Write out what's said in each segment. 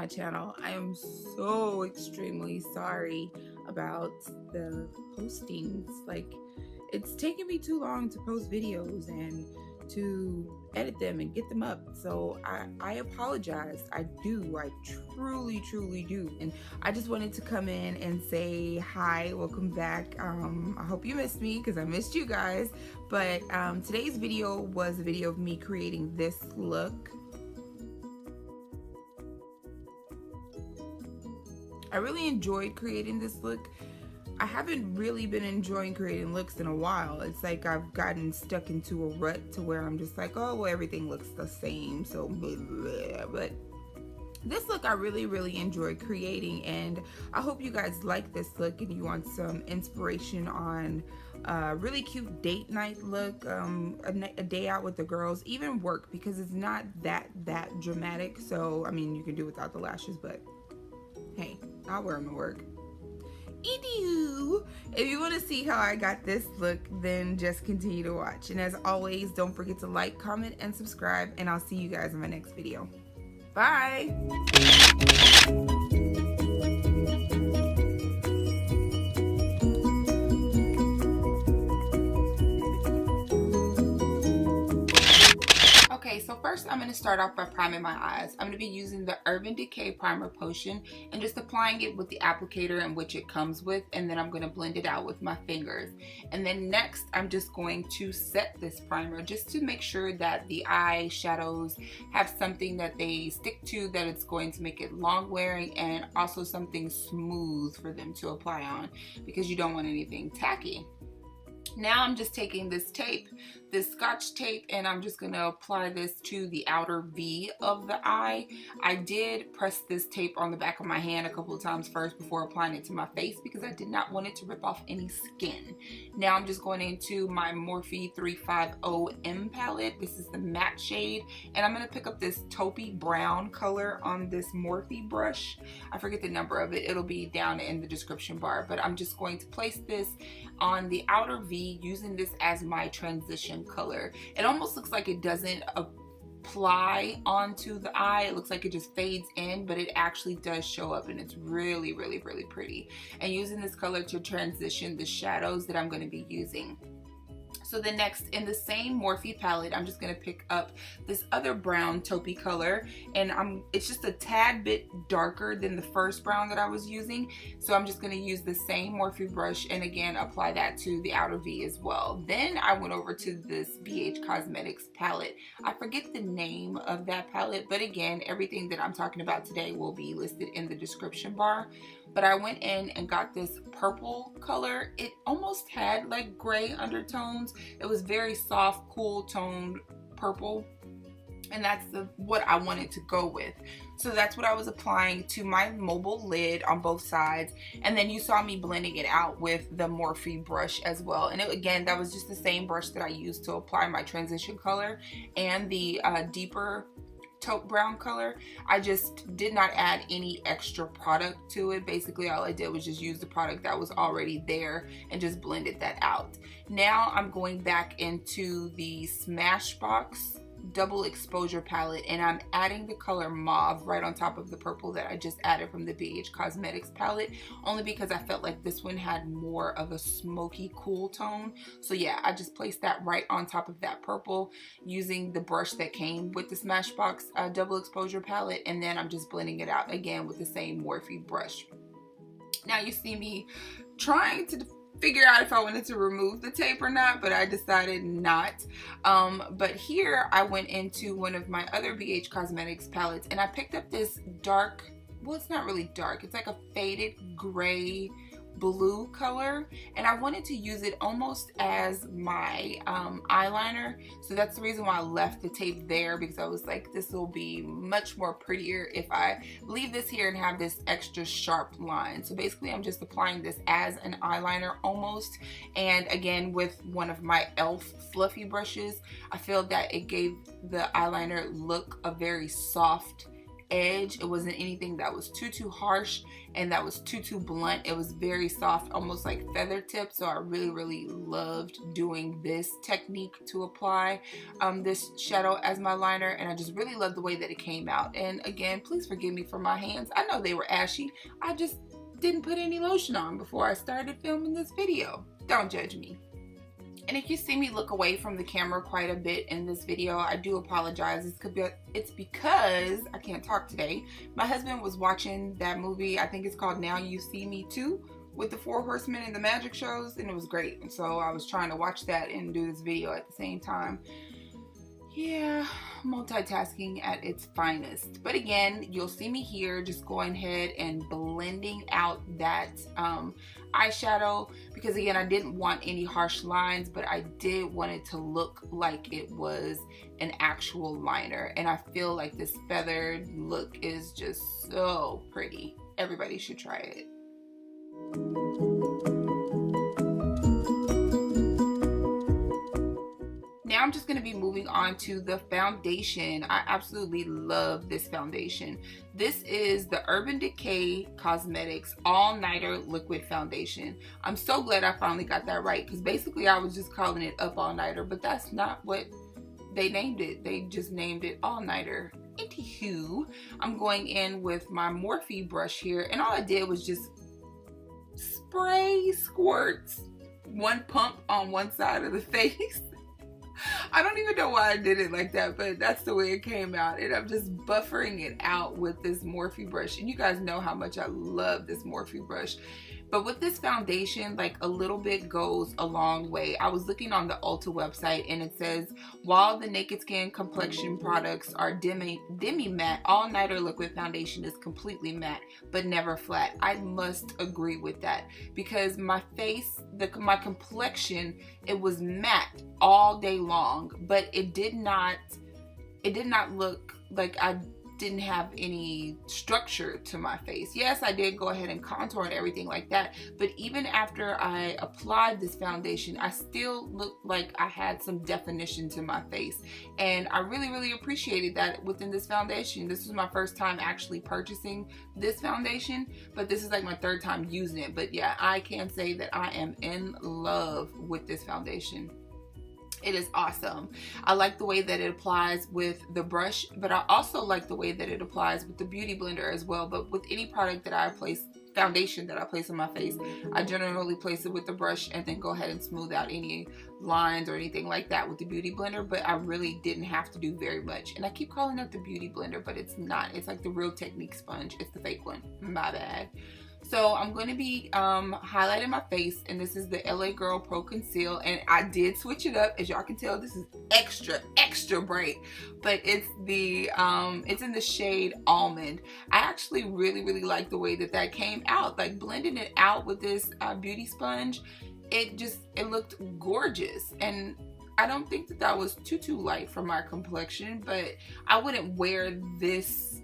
my channel. I am so extremely sorry about the postings. Like, it's taken me too long to post videos and to edit them and get them up. So I apologize. I truly do. And I just wanted to come in and say hi, welcome back. I hope you missed me because I missed you guys. But today's video was a video of me creating this look. I really enjoyed creating this look. I haven't really been enjoying creating looks in a while. It's like I've gotten stuck into a rut to where I'm just like, oh, well, everything looks the same, so blah, blah. But this look I really enjoyed creating, and I hope you guys like this look and you want some inspiration on a really cute date night look, a day out with the girls, even work, because it's not that dramatic. So I mean, you can do without the lashes, but hey, I'll wear them to work. Edu! If you want to see how I got this look, then just continue to watch. And as always, don't forget to like, comment, and subscribe. And I'll see you guys in my next video. Bye! Okay, so first I'm going to start off by priming my eyes. I'm going to be using the Urban Decay Primer Potion and just applying it with the applicator in which it comes with, and then I'm going to blend it out with my fingers. And then next I'm just going to set this primer just to make sure that the eyeshadows have something that they stick to, that it's going to make it long wearing, and also something smooth for them to apply on, because you don't want anything tacky. Now I'm just taking this tape, this Scotch tape, and I'm just going to apply this to the outer V of the eye. I did press this tape on the back of my hand a couple of times first before applying it to my face, because I did not want it to rip off any skin. Now I'm just going into my Morphe 350M palette. This is the matte shade, and I'm going to pick up this taupey brown color on this Morphe brush. I forget the number of it. It'll be down in the description bar, but I'm just going to place this on the outer V using this as my transition color. It almost looks like it doesn't apply onto the eye. It looks like it just fades in, but it actually does show up, and it's really pretty. And using this color to transition the shadows that I'm going to be using. So the next, in the same Morphe palette, I'm just going to pick up this other brown taupey color, and it's just a tad bit darker than the first brown that I was using. So I'm just going to use the same Morphe brush and again apply that to the outer V as well. Then I went over to this BH Cosmetics palette. I forget the name of that palette, but again, everything that I'm talking about today will be listed in the description bar. But I went in and got this purple color. It almost had like gray undertones. It was very soft, cool toned purple, and that's what I wanted to go with. So that's what I was applying to my mobile lid on both sides, and then you saw me blending it out with the Morphe brush as well. And again, that was just the same brush that I used to apply my transition color and the deeper taupe brown color. I just did not add any extra product to it. Basically all I did was just use the product that was already there and just blended that out. Now I'm going back into the Smashbox double exposure palette, and I'm adding the color mauve right on top of the purple that I just added from the BH Cosmetics palette, only because I felt like this one had more of a smoky cool tone. So yeah, I just placed that right on top of that purple using the brush that came with the Smashbox double exposure palette, and then I'm just blending it out again with the same Morphe brush. Now you see me trying to figure out if I wanted to remove the tape or not, but I decided not. But here I went into one of my other BH Cosmetics palettes, and I picked up this dark, well, it's not really dark, it's like a faded gray blue color, and I wanted to use it almost as my eyeliner. So that's the reason why I left the tape there, because I was like, this will be much more prettier if I leave this here and have this extra sharp line. So basically I'm just applying this as an eyeliner almost, and again with one of my e.l.f. fluffy brushes. I feel that it gave the eyeliner look a very soft edge. It wasn't anything that was too harsh and that was too blunt. It was very soft, almost like feather tip. So I really loved doing this technique to apply this shadow as my liner, and I just really loved the way that it came out. And again, please forgive me for my hands. I know they were ashy. I just didn't put any lotion on before I started filming this video. Don't judge me. And if you see me look away from the camera quite a bit in this video, I do apologize. It's because I can't talk today. My husband was watching that movie, I think it's called Now You See Me Too, with the 4 horsemen and the magic shows, and it was great. And so I was trying to watch that and do this video at the same time. Yeah, multitasking at its finest. But again, you'll see me here just going ahead and blending out that eyeshadow, because again, I didn't want any harsh lines, but I did want it to look like it was an actual liner. And I feel like this feathered look is just so pretty. Everybody should try it. Now I'm just going to be moving on to the foundation. I absolutely love this foundation. This is the Urban Decay Cosmetics All Nighter Liquid Foundation. I'm so glad I finally got that right, because basically I was just calling it Up All Nighter, but that's not what they named it. They just named it All Nighter. Anywho, I'm going in with my Morphe brush here, and all I did was just spray squirts, 1 pump on one side of the face. I don't even know why I did it like that, but that's the way it came out. And I'm just buffering it out with this Morphe brush. And you guys know how much I love this Morphe brush. But with this foundation, like, a little bit goes a long way. I was looking on the Ulta website, and it says, while the Naked Skin complexion products are demi matte, All Nighter Liquid Foundation is completely matte, but never flat. I must agree with that, because my face, my complexion, it was matte all day long, but it did not look like I didn't have any structure to my face. Yes, I did go ahead and contour and everything like that, but even after I applied this foundation, I still looked like I had some definition to my face. And I really appreciated that within this foundation. This was my first time actually purchasing this foundation, but this is like my 3rd time using it. But yeah, I can say that I am in love with this foundation. It is awesome. I like the way that it applies with the brush, but I also like the way that it applies with the Beauty Blender as well. But with any product that I place, foundation that I place on my face, I generally place it with the brush and then go ahead and smooth out any lines or anything like that with the Beauty Blender. But I really didn't have to do very much. And I keep calling it the Beauty Blender, but it's not. It's like the Real Technique sponge. It's the fake one. My bad. So I'm going to be highlighting my face, and this is the LA Girl Pro Conceal, and I did switch it up. As y'all can tell, this is extra bright, but it's it's in the shade Almond. I actually really like the way that came out, like blending it out with this beauty sponge. It looked gorgeous, and I don't think that was too light for my complexion, but I wouldn't wear this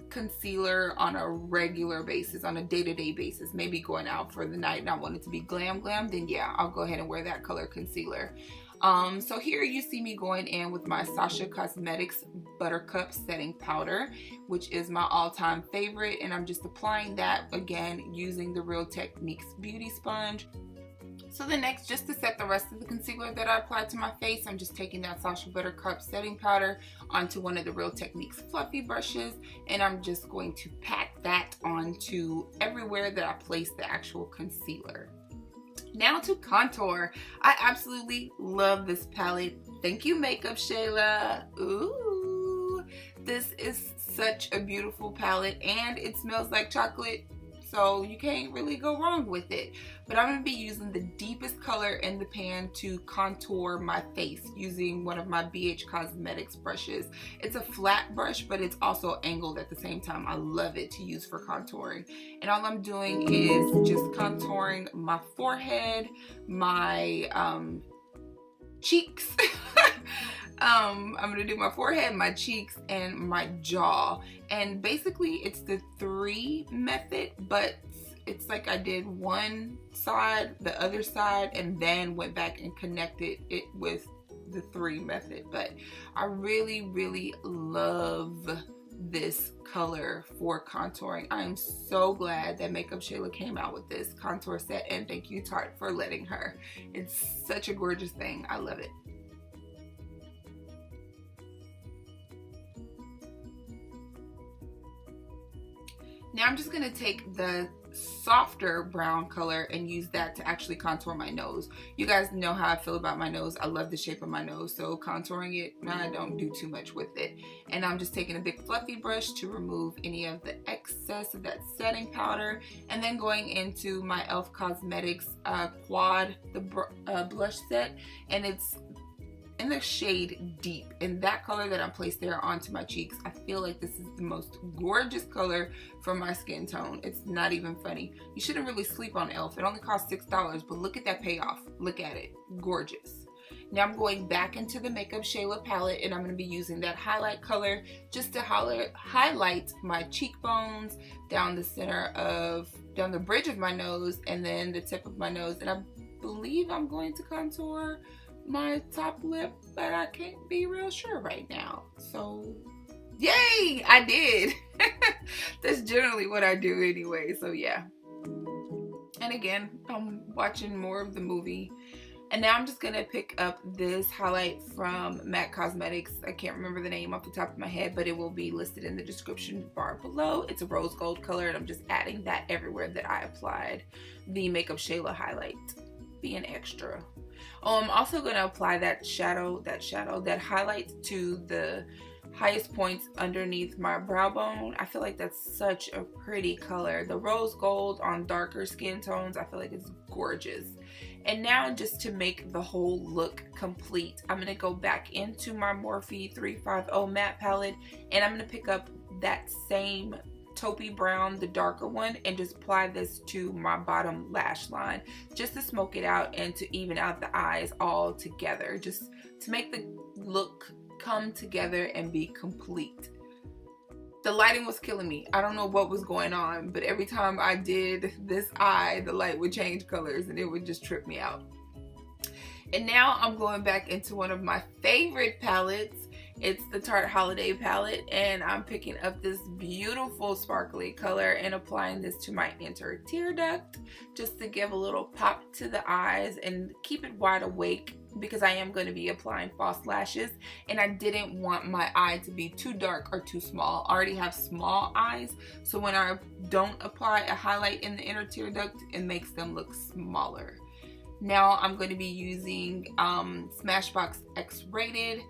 concealer on a regular basis, on a day-to-day basis. Maybe going out for the night and I want it to be glam, then yeah, I'll go ahead and wear that color concealer. So here you see me going in with my Sasha Cosmetics Buttercup Setting Powder, which is my all-time favorite, and I'm just applying that again using the Real Techniques Beauty Sponge. So the next, just to set the rest of the concealer that I applied to my face, I'm just taking that Sasha Buttercup setting powder onto one of the Real Techniques fluffy brushes, and I'm just going to pat that onto everywhere that I place the actual concealer. Now to contour. I absolutely love this palette. Thank you, Makeup Shayla. Ooh, this is such a beautiful palette, and it smells like chocolate, so you can't really go wrong with it. But I'm going to be using the deepest color in the pan to contour my face using one of my BH Cosmetics brushes. It's a flat brush, but it's also angled at the same time. I love it to use for contouring. And all I'm doing is just contouring my forehead, my cheeks. I'm gonna do my forehead, my cheeks, and my jaw. And basically it's the 3 method, but it's like I did one side, the other side, and then went back and connected it with the 3 method. But I really love this color for contouring. I am so glad that Makeup Shayla came out with this contour set, and thank you, Tarte, for letting her. It's such a gorgeous thing. I love it. Now I'm just gonna take the softer brown color and use that to actually contour my nose. You guys know how I feel about my nose. I love the shape of my nose, so contouring it, I don't do too much with it. And I'm just taking a big fluffy brush to remove any of the excess of that setting powder, and then going into my e.l.f. Cosmetics Quad, the blush set, and it's in the shade Deep, and that color that I placed there onto my cheeks, I feel like this is the most gorgeous color for my skin tone. It's not even funny. You shouldn't really sleep on e.l.f. It only costs $6, but look at that payoff. Look at it. Gorgeous. Now I'm going back into the Makeup Shayla palette, and I'm going to be using that highlight color just to highlight my cheekbones, down the bridge of my nose, and then the tip of my nose. And I believe I'm going to contour my top lip, but I can't be real sure right now. So yay, I did. That's generally what I do anyway, so yeah. And again, I'm watching more of the movie. And now I'm just gonna pick up this highlight from MAC Cosmetics. I can't remember the name off the top of my head, but it will be listed in the description bar below. It's a rose gold color, and I'm just adding that everywhere that I applied the Makeup Shayla highlight, being extra. Oh, I'm also going to apply that highlight to the highest points underneath my brow bone. I feel like that's such a pretty color. The rose gold on darker skin tones, I feel like it's gorgeous. And now, just to make the whole look complete, I'm going to go back into my Morphe 350 matte palette, and I'm going to pick up that same taupey brown, the darker one, and just apply this to my bottom lash line just to smoke it out and to even out the eyes all together, just to make the look come together and be complete. The lighting was killing me. I don't know what was going on, but every time I did this eye, the light would change colors and it would just trip me out. And now I'm going back into one of my favorite palettes. It's the Tarte Holiday palette, and I'm picking up this beautiful sparkly color and applying this to my inner tear duct just to give a little pop to the eyes and keep it wide awake, because I am going to be applying false lashes, and I didn't want my eye to be too dark or too small. I already have small eyes, so when I don't apply a highlight in the inner tear duct, it makes them look smaller. Now I'm going to be using Smashbox X-Rated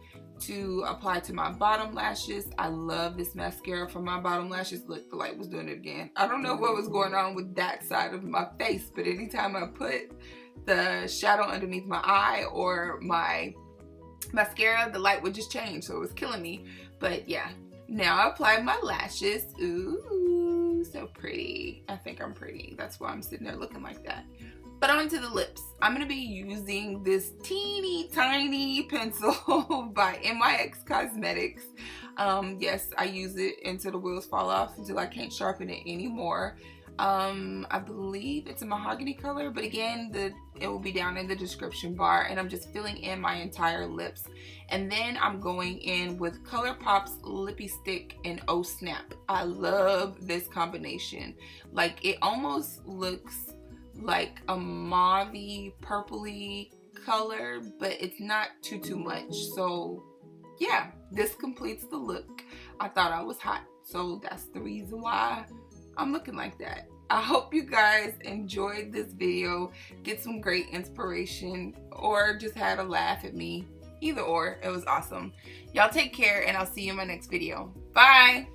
to apply to my bottom lashes. I love this mascara for my bottom lashes. Look, the light was doing it again. I don't know what was going on with that side of my face, but anytime I put the shadow underneath my eye or my mascara, the light would just change, so it was killing me. But yeah, now I apply my lashes. Ooh, so pretty. I think I'm pretty. That's why I'm sitting there looking like that. But onto the lips. I'm going to be using this teeny tiny pencil by MIX Cosmetics. Yes, I use it until the wheels fall off, until I can't sharpen it anymore. I believe it's a mahogany color, but again, it will be down in the description bar. And I'm just filling in my entire lips. And then I'm going in with ColourPop's Lippy Stick and Oh Snap. I love this combination. Like, it almost looks like a mauvey purpley color, but it's not too much. So yeah, this completes the look. I thought I was hot, so that's the reason why I'm looking like that. I hope you guys enjoyed this video, get some great inspiration, or just had a laugh at me. Either or, it was awesome. Y'all take care, and I'll see you in my next video. Bye.